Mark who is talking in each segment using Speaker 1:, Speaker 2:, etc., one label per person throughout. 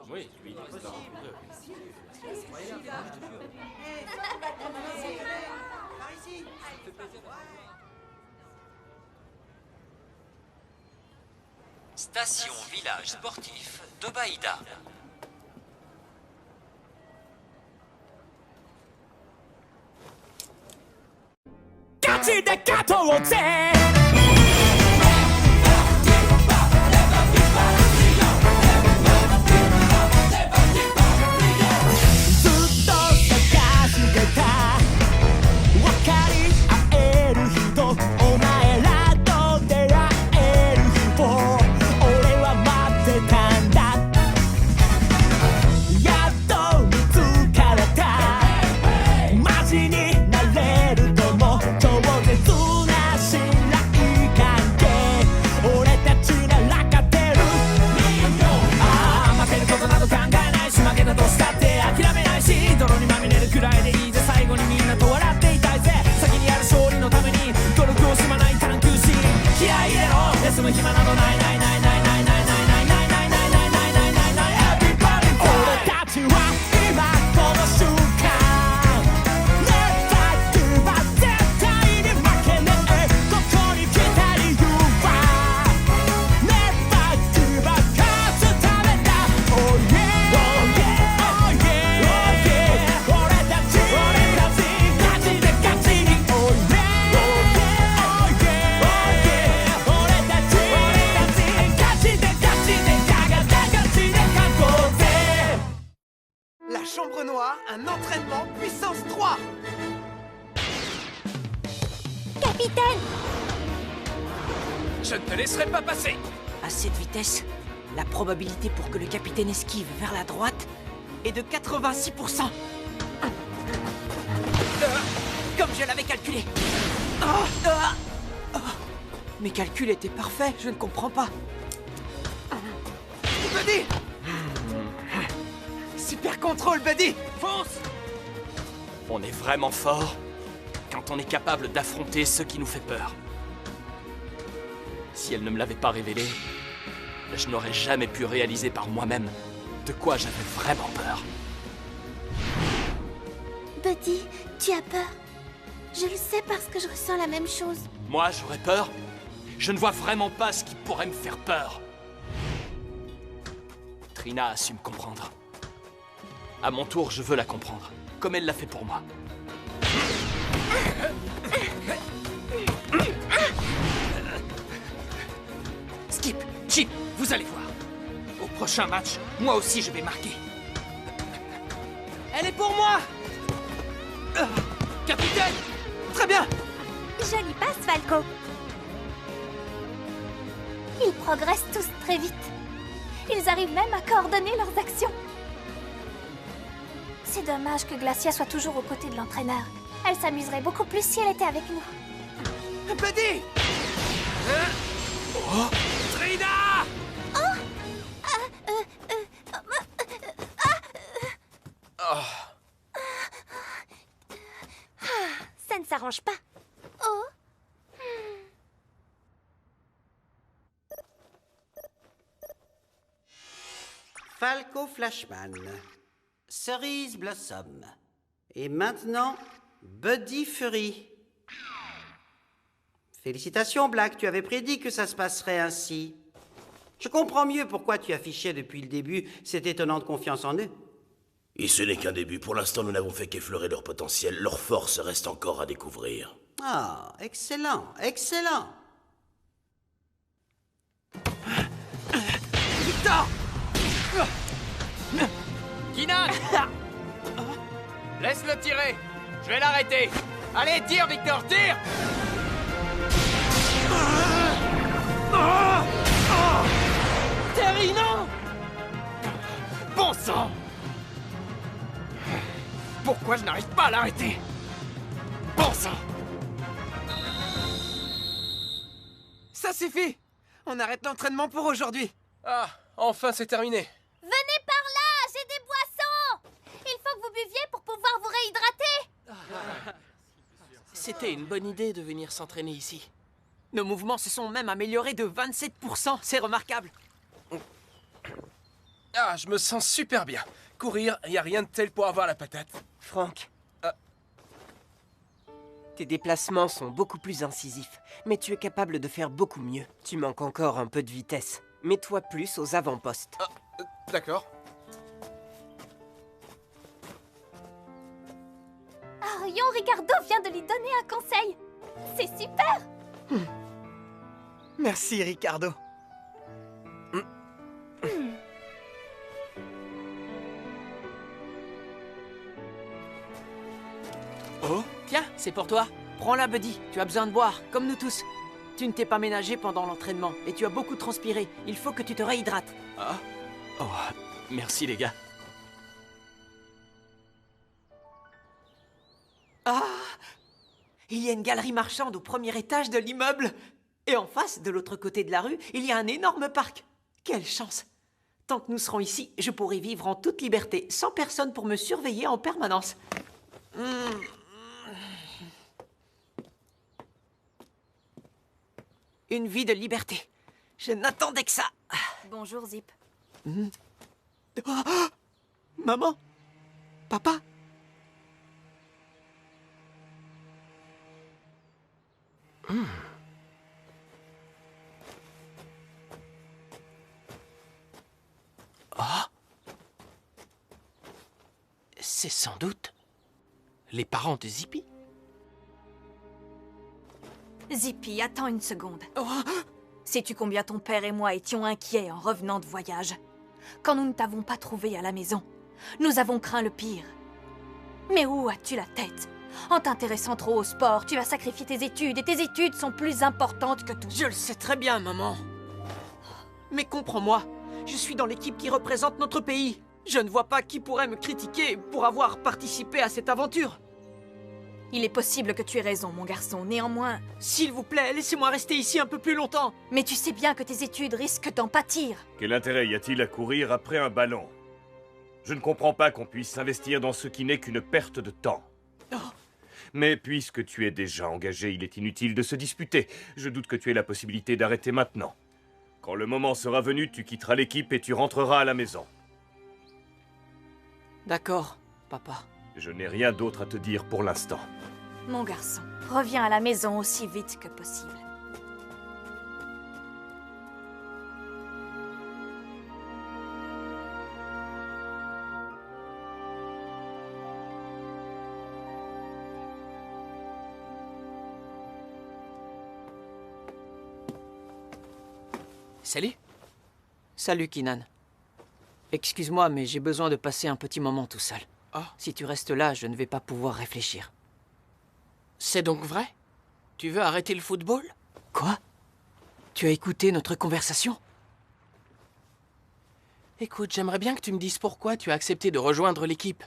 Speaker 1: Oui, lui, il est
Speaker 2: Station village sportif de Baïda.
Speaker 3: 같이 내 카톡에
Speaker 4: Chambre noire, un entraînement puissance 3.
Speaker 5: Capitaine!
Speaker 1: Je ne te laisserai pas passer.
Speaker 6: À cette vitesse, la probabilité pour que le capitaine esquive vers la droite est de 86%. Comme je l'avais calculé. Mes calculs étaient parfaits, je ne comprends pas.
Speaker 4: Buddy! Super contrôle, Buddy!
Speaker 1: Fonce! On est vraiment fort quand on est capable d'affronter ce qui nous fait peur. Si elle ne me l'avait pas révélé, je n'aurais jamais pu réaliser par moi-même de quoi j'avais vraiment peur.
Speaker 5: Buddy, tu as peur? Je le sais parce que je ressens la même chose.
Speaker 1: Moi, j'aurais peur? Je ne vois vraiment pas ce qui pourrait me faire peur. Trina a su me comprendre. À mon tour, je veux la comprendre, comme elle l'a fait pour moi.
Speaker 7: Skip, Chip, vous allez voir. Au prochain match, moi aussi je vais marquer.
Speaker 6: Elle est pour moi!
Speaker 7: Capitaine!
Speaker 4: Très bien!
Speaker 5: Jolie passe, Falco. Ils progressent tous très vite. Ils arrivent même à coordonner leurs actions. C'est dommage que Glacia soit toujours aux côtés de l'entraîneur. Elle s'amuserait beaucoup plus si elle était avec nous.
Speaker 4: Buddy!
Speaker 1: Oh! Trina!
Speaker 5: Ça ne s'arrange pas. Oh.
Speaker 8: Falco Flashman, Cerise Blossom, et maintenant, Buddy Fury. Félicitations, Black, tu avais prédit que ça se passerait ainsi. Je comprends mieux pourquoi tu affichais depuis le début cette étonnante confiance en eux.
Speaker 9: Et ce n'est qu'un début. Pour l'instant, nous n'avons fait qu'effleurer leur potentiel. Leur force reste encore à découvrir.
Speaker 8: Ah, excellent, excellent.
Speaker 4: Victor!
Speaker 7: Kinan! Laisse-le tirer. Je vais l'arrêter. Allez, tire, Victor, tire!
Speaker 4: Terry, non!
Speaker 7: Bon sang! Pourquoi je n'arrive pas à l'arrêter? Bon sang!
Speaker 4: Ça suffit! On arrête l'entraînement pour aujourd'hui.
Speaker 1: Ah, enfin c'est terminé.
Speaker 5: Venez par là, j'ai des boissons! Il faut que vous buviez pour pouvoir vous réhydrater.
Speaker 6: C'était une bonne idée de venir s'entraîner ici. Nos mouvements se sont même améliorés de 27%, c'est remarquable.
Speaker 10: Ah, je me sens super bien. Courir, y a rien de tel pour avoir la patate.
Speaker 6: Franck. Tes déplacements sont beaucoup plus incisifs, mais tu es capable de faire beaucoup mieux. Tu manques encore un peu de vitesse. Mets-toi plus aux avant-postes.
Speaker 10: D'accord.
Speaker 5: Arion Ricardo vient de lui donner un conseil. C'est super.
Speaker 6: Merci, Ricardo.
Speaker 1: Oh, tiens, c'est pour toi.
Speaker 6: Prends-la, Buddy. Tu as besoin de boire, comme nous tous. Tu ne t'es pas ménagé pendant l'entraînement et tu as beaucoup transpiré. Il faut que tu te réhydrates.
Speaker 1: Ah. Oh, merci les gars.
Speaker 6: Ah! Il y a une galerie marchande au premier étage de l'immeuble. Et en face, de l'autre côté de la rue, il y a un énorme parc. Quelle chance! Tant que nous serons ici, je pourrai vivre en toute liberté, sans personne pour me surveiller en permanence. Une vie de liberté. Je n'attendais que ça.
Speaker 5: Bonjour, Zip.
Speaker 6: Oh, maman? Papa?
Speaker 1: C'est sans doute les parents de Zippy.
Speaker 11: Zippy, attends une seconde. Sais-tu combien ton père et moi étions inquiets en revenant de voyage? Quand nous ne t'avons pas trouvé à la maison, nous avons craint le pire. Mais où as-tu la tête? En t'intéressant trop au sport, tu vas sacrifier tes études, et tes études sont plus importantes que tout.
Speaker 6: Je le sais très bien, maman. Mais comprends-moi, je suis dans l'équipe qui représente notre pays. Je ne vois pas qui pourrait me critiquer pour avoir participé à cette aventure.
Speaker 11: Il est possible que tu aies raison, mon garçon. Néanmoins...
Speaker 6: S'il vous plaît, laissez-moi rester ici un peu plus longtemps.
Speaker 11: Mais tu sais bien que tes études risquent d'en pâtir.
Speaker 12: Quel intérêt y a-t-il à courir après un ballon? Je ne comprends pas qu'on puisse s'investir dans ce qui n'est qu'une perte de temps. Mais puisque tu es déjà engagé, il est inutile de se disputer. Je doute que tu aies la possibilité d'arrêter maintenant. Quand le moment sera venu, tu quitteras l'équipe et tu rentreras à la maison.
Speaker 6: D'accord, papa.
Speaker 12: Je n'ai rien d'autre à te dire pour l'instant.
Speaker 11: Mon garçon, reviens à la maison aussi vite que possible.
Speaker 1: Salut.
Speaker 6: Salut, Keenan. Excuse-moi, mais j'ai besoin de passer un petit moment tout seul. Si tu restes là, je ne vais pas pouvoir réfléchir.
Speaker 1: C'est donc vrai? Tu veux arrêter le football?
Speaker 6: Quoi? Tu as écouté notre conversation?
Speaker 1: Écoute, j'aimerais bien que tu me dises pourquoi tu as accepté de rejoindre l'équipe.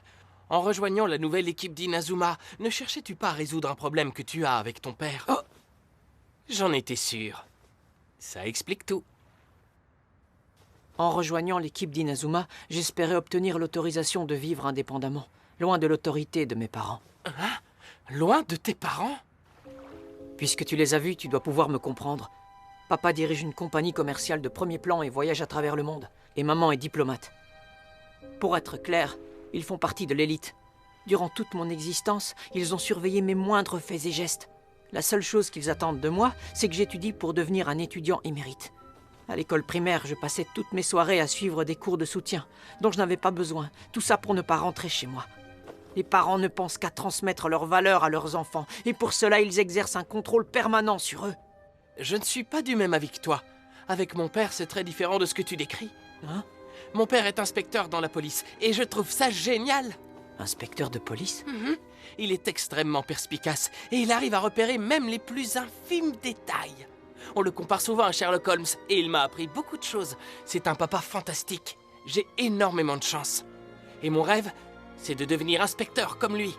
Speaker 1: En rejoignant la nouvelle équipe d'Inazuma, ne cherchais-tu pas à résoudre un problème que tu as avec ton père? J'en étais sûr. Ça explique tout.
Speaker 6: En rejoignant l'équipe d'Inazuma, j'espérais obtenir l'autorisation de vivre indépendamment, loin de l'autorité de mes parents.
Speaker 1: Hein? Loin de tes parents?
Speaker 6: Puisque tu les as vus, tu dois pouvoir me comprendre. Papa dirige une compagnie commerciale de premier plan et voyage à travers le monde. Et maman est diplomate. Pour être clair, ils font partie de l'élite. Durant toute mon existence, ils ont surveillé mes moindres faits et gestes. La seule chose qu'ils attendent de moi, c'est que j'étudie pour devenir un étudiant émérite. À l'école primaire, je passais toutes mes soirées à suivre des cours de soutien, dont je n'avais pas besoin. Tout ça pour ne pas rentrer chez moi. Les parents ne pensent qu'à transmettre leurs valeurs à leurs enfants, et pour cela, ils exercent un contrôle permanent sur eux.
Speaker 1: Je ne suis pas du même avis que toi. Avec mon père, c'est très différent de ce que tu décris.
Speaker 6: Hein?
Speaker 1: Mon père est inspecteur dans la police, et je trouve ça génial.
Speaker 6: Inspecteur de police?
Speaker 1: Il est extrêmement perspicace, et il arrive à repérer même les plus infimes détails. On le compare souvent à Sherlock Holmes, et il m'a appris beaucoup de choses. C'est un papa fantastique. J'ai énormément de chance. Et mon rêve, c'est de devenir inspecteur comme lui.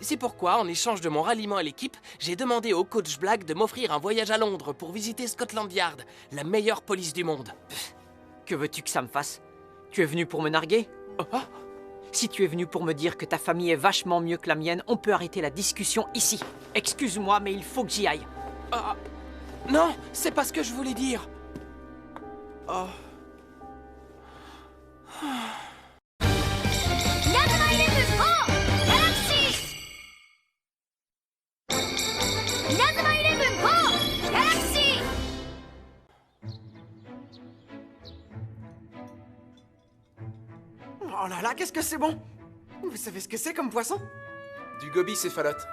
Speaker 1: C'est pourquoi, en échange de mon ralliement à l'équipe, j'ai demandé au coach Black de m'offrir un voyage à Londres pour visiter Scotland Yard, la meilleure police du monde.
Speaker 6: Que veux-tu que ça me fasse? Tu es venu pour me narguer? Si tu es venu pour me dire que ta famille est vachement mieux que la mienne, on peut arrêter la discussion ici. Excuse-moi, mais il faut que j'y aille.
Speaker 1: Non, c'est pas ce que je voulais dire.
Speaker 4: Oh là là, qu'est-ce que c'est bon! Vous savez ce que c'est comme poisson?
Speaker 10: Du gobicéphalote.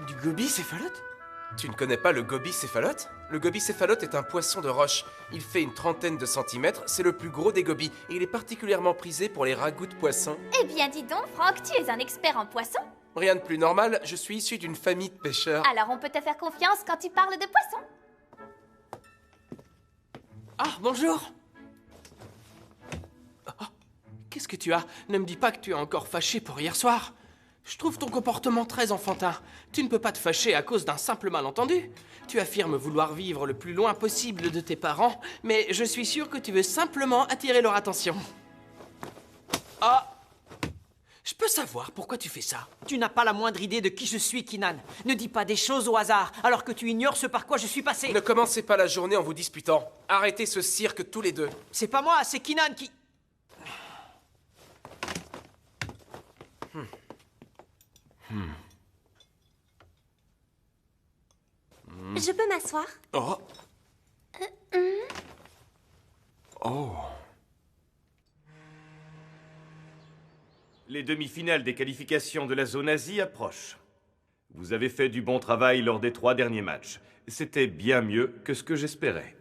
Speaker 4: Du gobicéphalote?
Speaker 10: Tu ne connais pas le gobicéphalote? Le gobicéphalote est un poisson de roche. Il fait une trentaine de centimètres, c'est le plus gros des gobies, et il est particulièrement prisé pour les ragoûts de poissons.
Speaker 5: Eh bien, dis donc, Franck, tu es un expert en poissons.
Speaker 10: Rien de plus normal, je suis issu d'une famille de pêcheurs.
Speaker 5: Alors on peut te faire confiance quand tu parles de poissons.
Speaker 1: Ah, bonjour. Oh, qu'est-ce que tu as? Ne me dis pas que tu es encore fâché pour hier soir. Je trouve ton comportement très enfantin. Tu ne peux pas te fâcher à cause d'un simple malentendu. Tu affirmes vouloir vivre le plus loin possible de tes parents, mais je suis sûr que tu veux simplement attirer leur attention. Ah! Je peux savoir pourquoi tu fais ça?
Speaker 6: Tu n'as pas la moindre idée de qui je suis, Kinan. Ne dis pas des choses au hasard, alors que tu ignores ce par quoi je suis passé.
Speaker 10: Ne commencez pas la journée en vous disputant. Arrêtez ce cirque tous les deux.
Speaker 6: C'est pas moi, c'est Kinan qui...
Speaker 5: Je peux m'asseoir?
Speaker 10: Oh. Oh.
Speaker 12: Les demi-finales des qualifications de la zone Asie approchent. Vous avez fait du bon travail lors des 3 derniers matchs. C'était bien mieux que ce que j'espérais.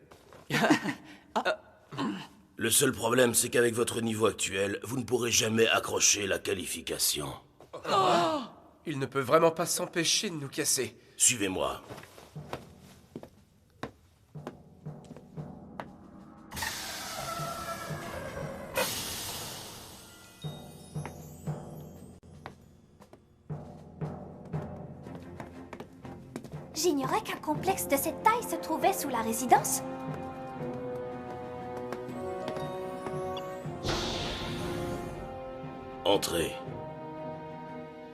Speaker 9: Le seul problème, c'est qu'avec votre niveau actuel, vous ne pourrez jamais accrocher la qualification.
Speaker 10: Il ne peut vraiment pas s'empêcher de nous casser.
Speaker 9: Suivez-moi.
Speaker 5: J'ignorais qu'un complexe de cette taille se trouvait sous la résidence.
Speaker 9: Entrez.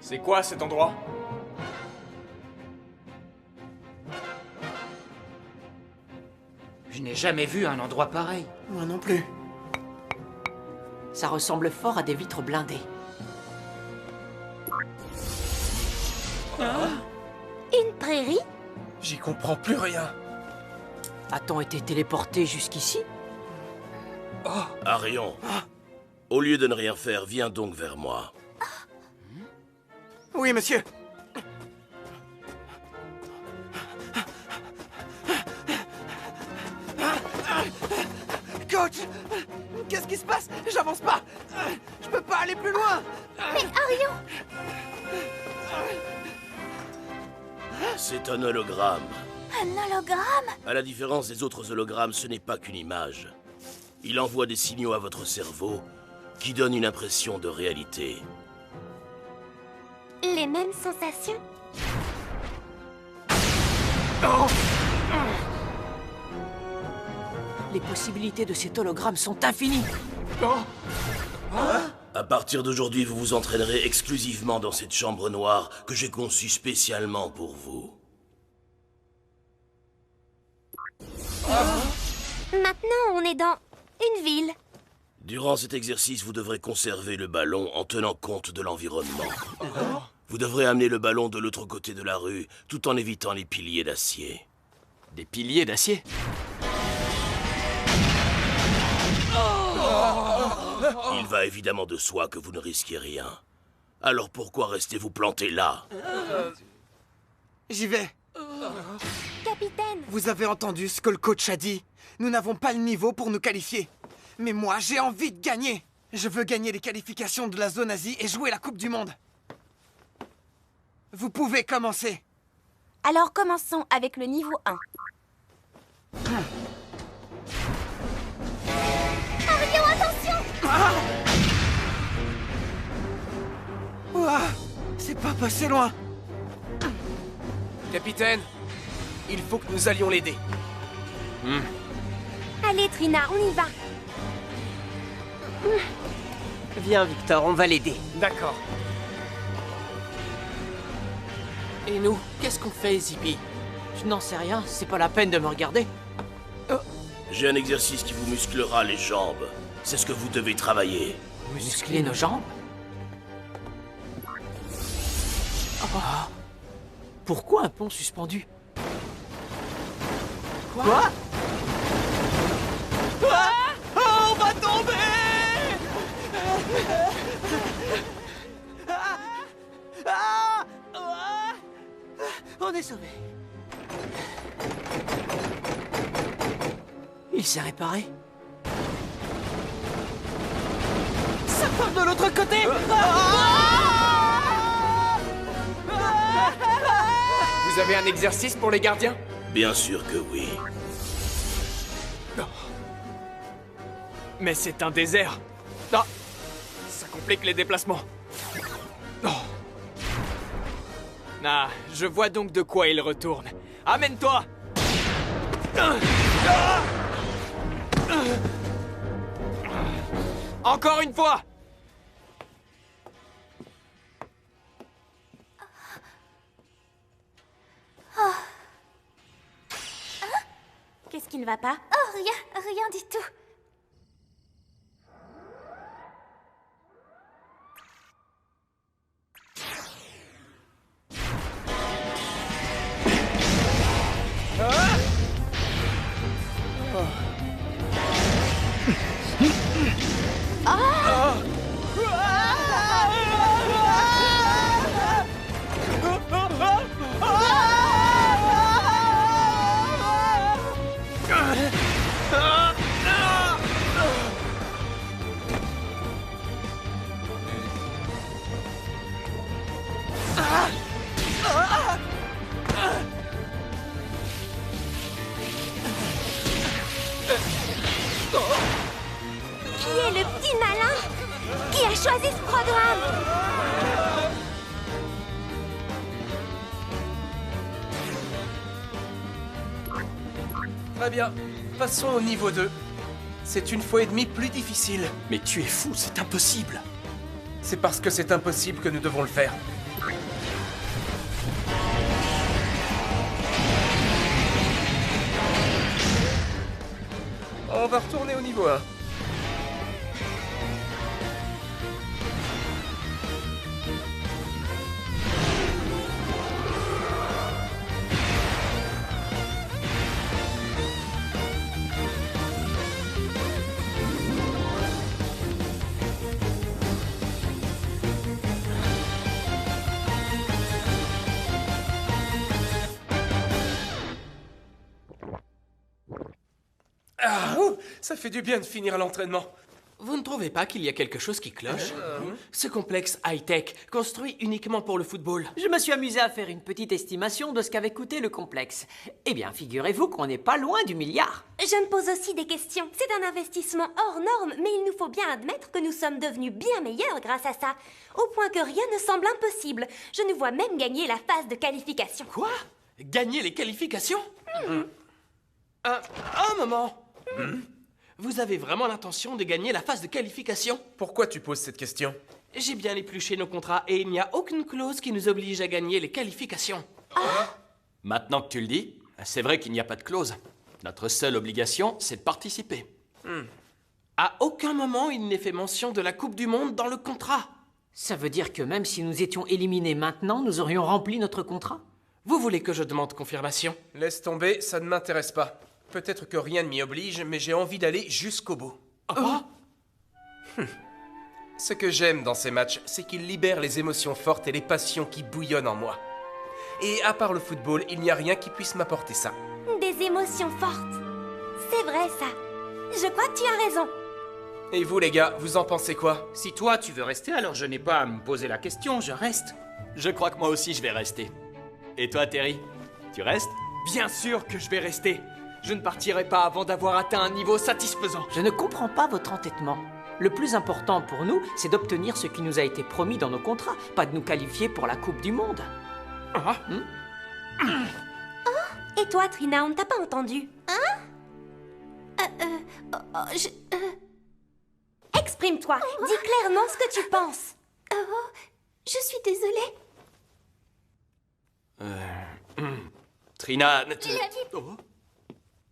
Speaker 7: C'est quoi cet endroit?
Speaker 6: Je n'ai jamais vu un endroit pareil.
Speaker 4: Moi non plus.
Speaker 6: Ça ressemble fort à des vitres blindées.
Speaker 5: Une prairie?
Speaker 10: J'y comprends plus rien.
Speaker 6: A-t-on été téléporté jusqu'ici?
Speaker 9: Arion, au lieu de ne rien faire, viens donc vers moi.
Speaker 4: Oui, monsieur. Coach! Qu'est-ce qui se passe? J'avance pas! Je peux pas aller plus loin!
Speaker 5: Mais Arion!
Speaker 9: C'est un hologramme.
Speaker 5: Un hologramme?
Speaker 9: À la différence des autres hologrammes, ce n'est pas qu'une image. Il envoie des signaux à votre cerveau qui donnent une impression de réalité.
Speaker 5: Les mêmes sensations?
Speaker 6: Les possibilités de cet hologramme sont infinies.
Speaker 9: À partir d'aujourd'hui, vous vous entraînerez exclusivement dans cette chambre noire que j'ai conçue spécialement pour vous.
Speaker 5: Maintenant, on est dans une ville.
Speaker 9: Durant cet exercice, vous devrez conserver le ballon en tenant compte de l'environnement. Vous devrez amener le ballon de l'autre côté de la rue, tout en évitant les piliers d'acier.
Speaker 1: Des piliers d'acier?
Speaker 9: Il va évidemment de soi que vous ne risquez rien. Alors pourquoi restez-vous planté là?
Speaker 4: J'y vais.
Speaker 5: Capitaine!
Speaker 4: Vous avez entendu ce que le coach a dit. Nous n'avons pas le niveau pour nous qualifier. Mais moi, j'ai envie de gagner. Je veux gagner les qualifications de la zone Asie et jouer la Coupe du Monde. Vous pouvez commencer.
Speaker 5: Alors commençons avec le niveau 1. Arion, attention!
Speaker 4: Ouah, c'est pas passé loin.
Speaker 10: Capitaine, il faut que nous allions l'aider.
Speaker 5: Allez, Trina, on y va.
Speaker 1: Viens, Victor, on va l'aider.
Speaker 10: D'accord.
Speaker 1: Et nous, qu'est-ce qu'on fait, Zippy?
Speaker 6: Je n'en sais rien, c'est pas la peine de me regarder.
Speaker 9: J'ai un exercice qui vous musclera les jambes. C'est ce que vous devez travailler.
Speaker 6: Muscler nos jambes? Pourquoi un pont suspendu? Quoi?
Speaker 3: On va tomber!
Speaker 1: Sauvé, sauvé.
Speaker 6: Il s'est réparé.
Speaker 1: Ça part de l'autre côté.
Speaker 10: Vous avez un exercice pour les gardiens?
Speaker 9: Bien sûr que oui.
Speaker 3: Mais c'est un désert. Ah, ça complique les déplacements. Oh. Ah, je vois donc de quoi il retourne. Amène-toi. Encore une fois.
Speaker 5: Qu'est-ce qui ne va pas? Oh, rien du tout. Qui est le petit malin qui a choisi ce programme?
Speaker 10: Très bien. Passons au niveau 2. C'est une fois et demie plus difficile.
Speaker 7: Mais tu es fou, c'est impossible.
Speaker 10: C'est parce que c'est impossible que nous devons le faire. On va retourner au niveau 1. Ah, ça fait du bien de finir l'entraînement.
Speaker 1: Vous ne trouvez pas qu'il y a quelque chose qui cloche? Ce complexe high-tech, construit uniquement pour le football.
Speaker 6: Je me suis amusé à faire une petite estimation de ce qu'avait coûté le complexe. Eh bien, figurez-vous qu'on n'est pas loin du milliard.
Speaker 5: Je me pose aussi des questions. C'est un investissement hors norme, mais il nous faut bien admettre que nous sommes devenus bien meilleurs grâce à ça. Au point que rien ne semble impossible. Je nous vois même gagner la phase de qualification.
Speaker 1: Quoi? Gagner les qualifications? Un moment. Vous avez vraiment l'intention de gagner la phase de qualification?
Speaker 10: Pourquoi tu poses cette question?
Speaker 1: J'ai bien épluché nos contrats et il n'y a aucune clause qui nous oblige à gagner les qualifications.
Speaker 7: Maintenant que tu le dis, c'est vrai qu'il n'y a pas de clause. Notre seule obligation, c'est de participer.
Speaker 1: À aucun moment il n'est fait mention de la Coupe du Monde dans le contrat.
Speaker 6: Ça veut dire que même si nous étions éliminés maintenant, nous aurions rempli notre contrat?
Speaker 1: Vous voulez que je demande confirmation?
Speaker 10: Laisse tomber, ça ne m'intéresse pas. Peut-être que rien ne m'y oblige, mais j'ai envie d'aller jusqu'au bout. Ce que j'aime dans ces matchs, c'est qu'ils libèrent les émotions fortes et les passions qui bouillonnent en moi. Et à part le football, il n'y a rien qui puisse m'apporter ça.
Speaker 5: Des émotions fortes. C'est vrai, ça. Je crois que tu as raison.
Speaker 10: Et vous, les gars, vous en pensez quoi?
Speaker 7: Si toi, tu veux rester, alors je n'ai pas à me poser la question, je reste. Je crois que moi aussi, je vais rester. Et toi, Terry? Tu restes?
Speaker 3: Bien sûr que je vais rester. Je ne partirai pas avant d'avoir atteint un niveau satisfaisant.
Speaker 6: Je ne comprends pas votre entêtement. Le plus important pour nous, c'est d'obtenir ce qui nous a été promis dans nos contrats, pas de nous qualifier pour la Coupe du Monde.
Speaker 5: Et toi, Trina, on ne t'a pas entendu? Exprime-toi. Dis clairement ce que tu penses. Je suis désolée.
Speaker 7: Trina...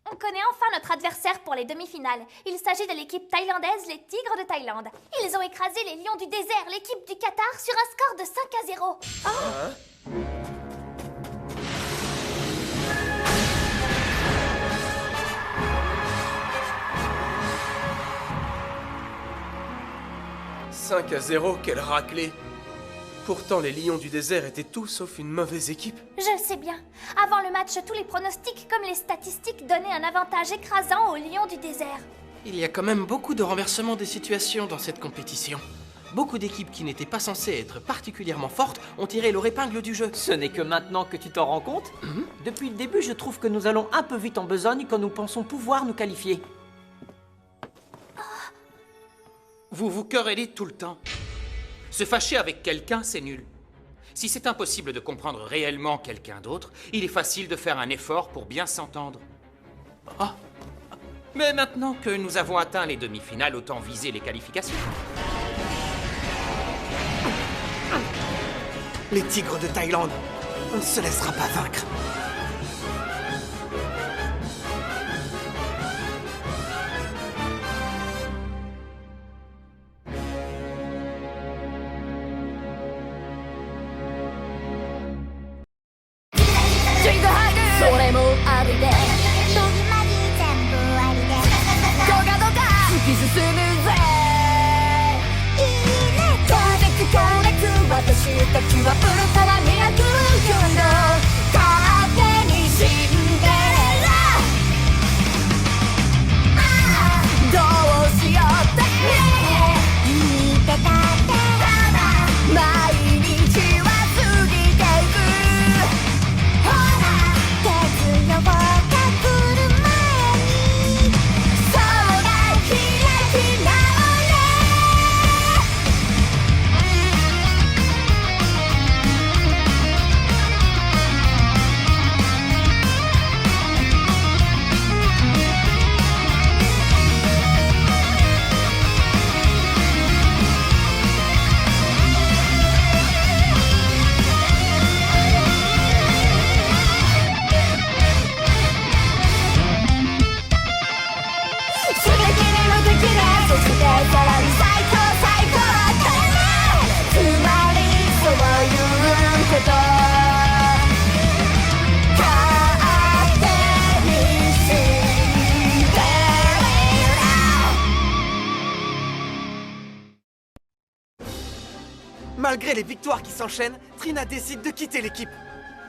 Speaker 5: On connaît enfin notre adversaire pour les demi-finales. Il s'agit de l'équipe thaïlandaise, les Tigres de Thaïlande. Ils ont écrasé les Lions du désert, l'équipe du Qatar, sur un score de 5-0.
Speaker 10: « 5-0, quelle raclée! Pourtant, les lions du désert étaient tout sauf une mauvaise équipe.
Speaker 5: Je le sais bien. Avant le match, tous les pronostics comme les statistiques donnaient un avantage écrasant aux lions du désert.
Speaker 1: Il y a quand même beaucoup de renversements des situations dans cette compétition. Beaucoup d'équipes qui n'étaient pas censées être particulièrement fortes ont tiré leur épingle du jeu.
Speaker 6: Ce n'est que maintenant que tu t'en rends compte. Depuis le début, je trouve que nous allons un peu vite en besogne quand nous pensons pouvoir nous qualifier.
Speaker 7: Vous vous querellez tout le temps. Se fâcher avec quelqu'un, c'est nul. Si c'est impossible de comprendre réellement quelqu'un d'autre, il est facile de faire un effort pour bien s'entendre. Ah. Mais maintenant que nous avons atteint les demi-finales, autant viser les qualifications.
Speaker 4: Les tigres de Thaïlande, on ne se laissera pas vaincre. Malgré les victoires qui s'enchaînent, Trina décide de quitter l'équipe.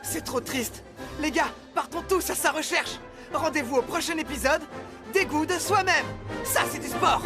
Speaker 4: C'est trop triste. Les gars, partons tous à sa recherche. Rendez-vous au prochain épisode. Dégoût de soi-même. Ça, c'est du sport.